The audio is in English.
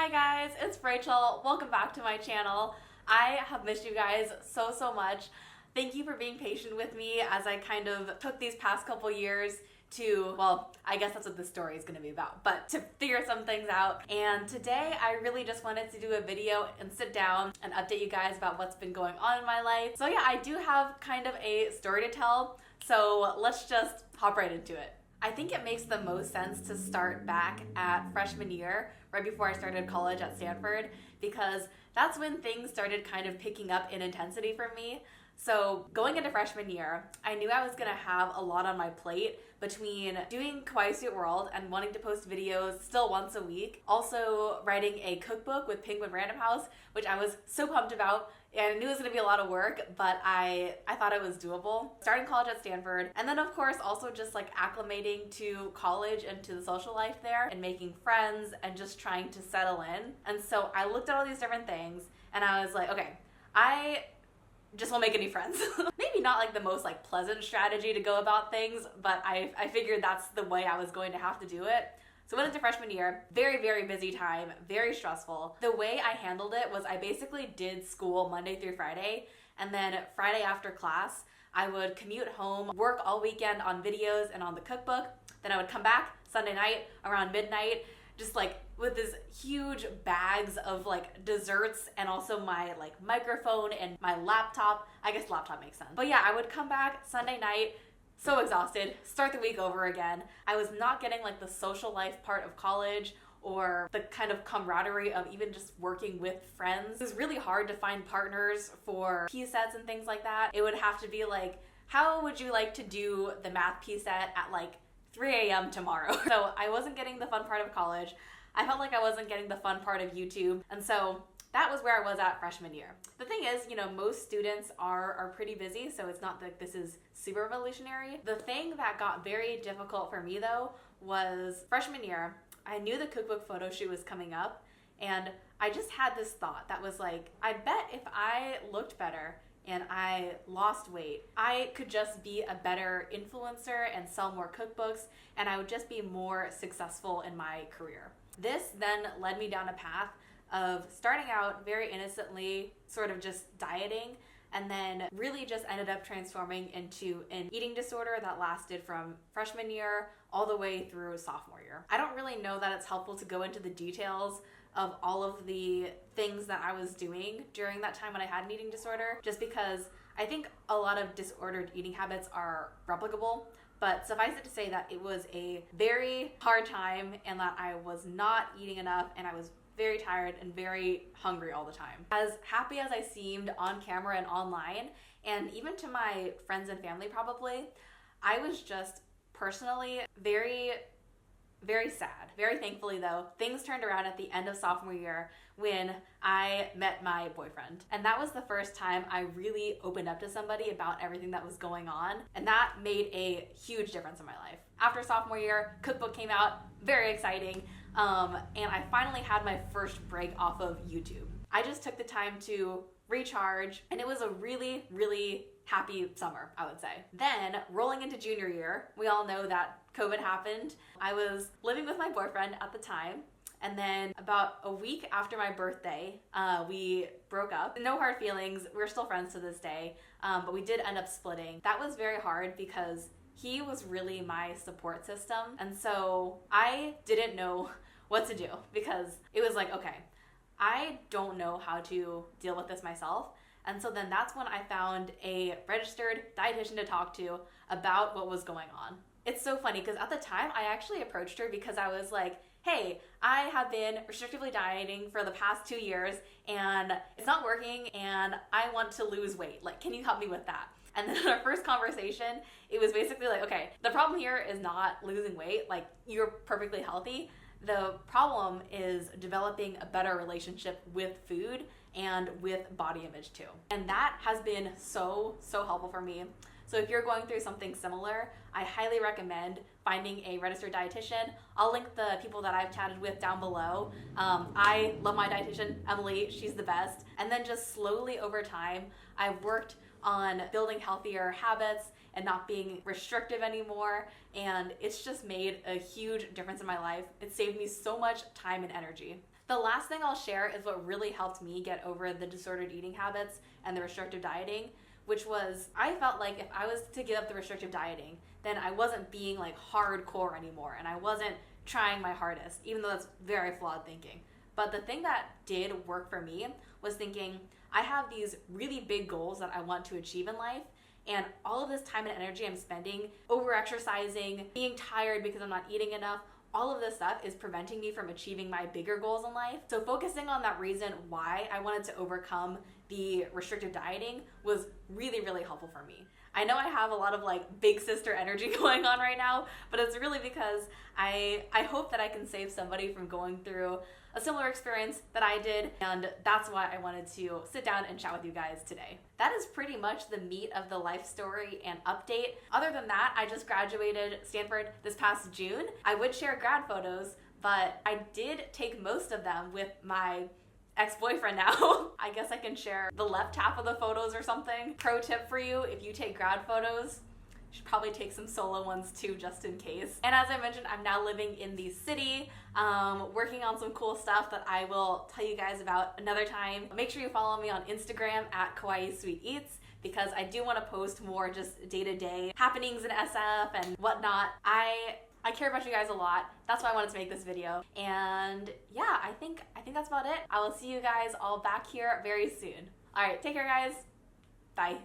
Hi guys, it's Rachel. Welcome back to my channel. I have missed you guys so much. Thank you for being patient with me as I kind of took these past couple years to, well, I guess that's what this story is going to be about, but to figure some things out. And today I really just wanted to do a video and sit down and update you guys about what's been going on in my life. So yeah, I do have kind of a story to tell, so let's just hop right into it. I think it makes the most sense to start back at freshman year, right before I started college at Stanford, because that's when things started kind of picking up in intensity for me. So going into freshman year, I knew I was gonna have a lot on my plate between doing Kawaii Suit World and wanting to post videos still once a week. Also writing a cookbook with Penguin Random House, which I was so pumped about. And I knew it was gonna be a lot of work, but I thought it was doable. Starting college at Stanford, and then of course also just like acclimating to college and to the social life there and making friends and just trying to settle in. And so I looked at all these different things and I was like, okay, I just won't make any friends. Maybe not like the most like pleasant strategy to go about things, but I figured that's the way I was going to have to do it. So went into freshman year, very busy time, very stressful. The way I handled it was I basically did school Monday through Friday, and then Friday after class, I would commute home, work all weekend on videos and on the cookbook. Then I would come back Sunday night around midnight, just like with this huge bags of like desserts and also my like microphone and my laptop. I guess laptop makes sense. But yeah, I would come back Sunday night, so exhausted, start the week over again. I was not getting like the social life part of college or the kind of camaraderie of even just working with friends. It was really hard to find partners for P sets and things like that. It would have to be like, how would you like to do the math P set at like 3 a.m. tomorrow? So I wasn't getting the fun part of college. I felt like I wasn't getting the fun part of YouTube. And so that was where I was at freshman year. The thing is, you know, most students are pretty busy, so it's not that this is super revolutionary. The thing that got very difficult for me though was freshman year. I knew the cookbook photo shoot was coming up, and I just had this thought that was like, I bet if I looked better and I lost weight, I could just be a better influencer and sell more cookbooks, and I would just be more successful in my career. This then led me down a path of starting out very innocently, sort of just dieting, and then really just ended up transforming into an eating disorder that lasted from freshman year all the way through sophomore year. I don't really know that it's helpful to go into the details of all of the things that I was doing during that time when I had an eating disorder, just because I think a lot of disordered eating habits are replicable. But suffice it to say that it was a very hard time and that I was not eating enough and I was very tired and very hungry all the time. As happy as I seemed on camera and online, and even to my friends and family probably, I was just personally very sad. Very thankfully though, things turned around at the end of sophomore year when I met my boyfriend. And that was the first time I really opened up to somebody about everything that was going on, and that made a huge difference in my life. After sophomore year, cookbook came out, very exciting, and I finally had my first break off of YouTube. I just took the time to recharge, and it was a really happy summer, I would say. Then, rolling into junior year, we all know that COVID happened. I was living with my boyfriend at the time, and then about a week after my birthday, we broke up. No hard feelings, we're still friends to this day, but we did end up splitting. That was very hard because he was really my support system, and so I didn't know what to do because it was like, okay, I don't know how to deal with this myself. And so then that's when I found a registered dietitian to talk to about what was going on. It's so funny because at the time I actually approached her because I was like, hey, I have been restrictively dieting for the past 2 years and it's not working and I want to lose weight. Like, can you help me with that? And then in our first conversation, it was basically like, okay, the problem here is not losing weight. Like, you're perfectly healthy. The problem is developing a better relationship with food and with body image too. And that has been so helpful for me. So if you're going through something similar, I highly recommend finding a registered dietitian. I'll link the people that I've chatted with down below. I love my dietitian, Emily, she's the best. And then just slowly over time, I've worked on building healthier habits and not being restrictive anymore, and it's just made a huge difference in my life. It saved me so much time and energy. The last thing I'll share is what really helped me get over the disordered eating habits and the restrictive dieting, which was I felt like if I was to give up the restrictive dieting, then I wasn't being like hardcore anymore and I wasn't trying my hardest, even though that's very flawed thinking. But the thing that did work for me was thinking, I have these really big goals that I want to achieve in life, and all of this time and energy I'm spending over exercising, being tired because I'm not eating enough, all of this stuff is preventing me from achieving my bigger goals in life. So focusing on that reason why I wanted to overcome the restrictive dieting was really, really helpful for me. I know I have a lot of like big sister energy going on right now, but it's really because I hope that I can save somebody from going through a similar experience that I did, and that's why I wanted to sit down and chat with you guys today. That is pretty much the meat of the life story and update. Other than that, I just graduated Stanford this past June. I would share grad photos, but I did take most of them with my ex-boyfriend now. I guess I can share the left half of the photos or something. Pro tip for you, if you take grad photos, you should probably take some solo ones too, just in case. And as I mentioned, I'm now living in the city, working on some cool stuff that I will tell you guys about another time. Make sure you follow me on Instagram at Kawaii Sweet Eats, because I do want to post more just day-to-day happenings in SF and whatnot. I care about you guys a lot. That's why I wanted to make this video. And yeah, I think that's about it. I will see you guys all back here very soon. All right, take care guys. Bye.